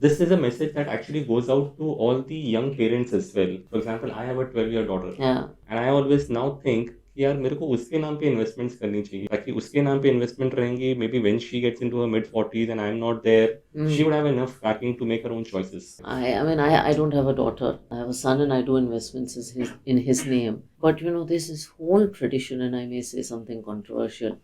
this is a message that actually goes out to all the young parents as well. For example, I have a 12-year daughter, Yeah. and I always now think कि यार मेरे को उसके नाम पे investments करनी चाहिए ताकि उसके नाम पे इन्वेस्टमेंट रहेंगी, may be when she gets into her mid 40s and I am not there, she would have enough backing to make her own choices. I don't have a daughter. I have a son, and I do investments in his name. But there's this whole tradition, and I may say something controversial,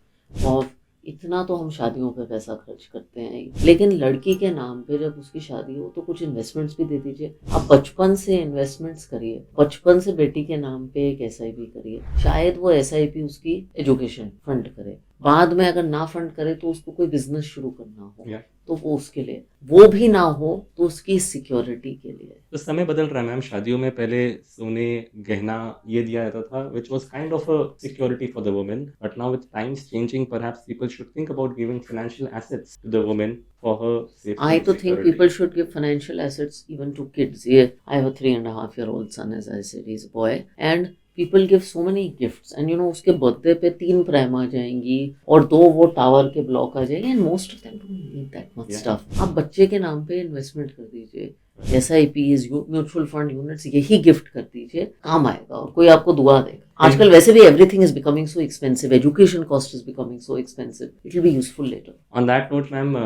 of इतना तो हम शादियों पे पैसा खर्च करते हैं, लेकिन लड़की के नाम पे जब उसकी शादी हो तो कुछ इन्वेस्टमेंट्स भी दे दीजिए। आप बचपन से इन्वेस्टमेंट्स करिए, बचपन से बेटी के नाम पे एक SIP करिए, शायद वो SIP उसकी एजुकेशन फंड करे, बाद में अगर ना फंड करे तो उसको कोई बिजनेस शुरू करना हो तो वो उसके लिए, वो भी ना हो तो उसकी सिक्योरिटी के लिए। तो समय बदल रहा है मैम, शादियों में पहले सोने गहना ये दिया जाता था which was kind of a security for the woman, but now with times changing perhaps people should think about giving financial assets to the woman for her safety. I to think people should give financial assets even to kids. Yeah, I have a 3.5-year-old son, as I said, he's a boy, and people give so many gifts, and उसके birthday पे 3 prime आ जाएंगी और 2 वो tower के block आ जाएंगे, and most of them don't need that much stuff. आप बच्चे के नाम पे इन्वेस्टमेंट कर दीजिए, SIPs, म्यूचुअल फंड यूनिट्स, यही गिफ्ट कर दीजिए, काम आएगा और कोई आपको दुआ देगा। आजकल वैसे भी everything is becoming so expensive, education cost is becoming so expensive, it will be useful later. On that note, ma'am,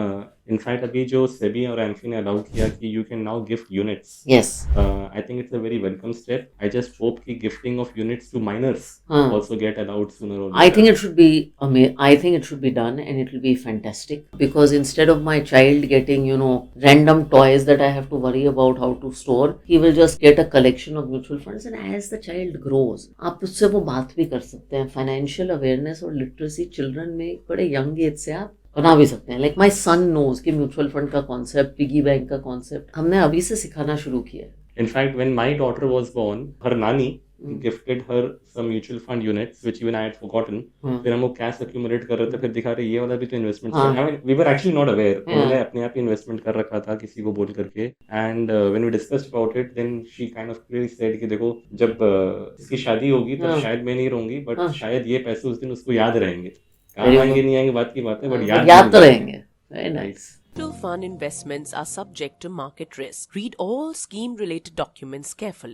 in fact अभी जो सेबी और एमफी ने अलाउ किया कि you can now gift units, yes, I think it's a very welcome step. I just hope कि gifting of units to minors also get allowed sooner or later. I think it should be I think it should be done, and it will be fantastic, because instead of my child getting random toys that I have to worry about how to store, he will just get a collection of mutual funds, and as the child grows आप उससे वो बात भी कर सकते हैं। Financial awareness और literacy children में बड़े यंग एज से आप बना भी सकते हैं। लाइक माई सन नोज कि म्यूचुअल फंड का कॉन्सेप्ट, पिगी बैंक का कॉन्सेप्ट हमने अभी से सिखाना शुरू किया है। In fact when my daughter was born, her नानी gifted her some mutual fund units which even I had forgotten. फिर हम वो कैश accumulate कर रहे थे, फिर दिखा रहे ये वाला भी तो इन्वेस्टमेंट है। I mean, we were actually not aware. उन्होंने अपने आप ही इन्वेस्टमेंट कर रखा था किसी को बोल करके, and when we discussed about it, then she kind of clearly said कि देखो जब इसकी शादी होगी तब शायद मैं नहीं रहूंगी, बट शायद ये पैसे उस दिन उसको याद रहेंगे। काम आएंगे नहीं आएंगे बात की बात है, बट याद तो रहेंगे। Very nice. Mutual fund investments are subject to market risk. Read all scheme-related documents carefully.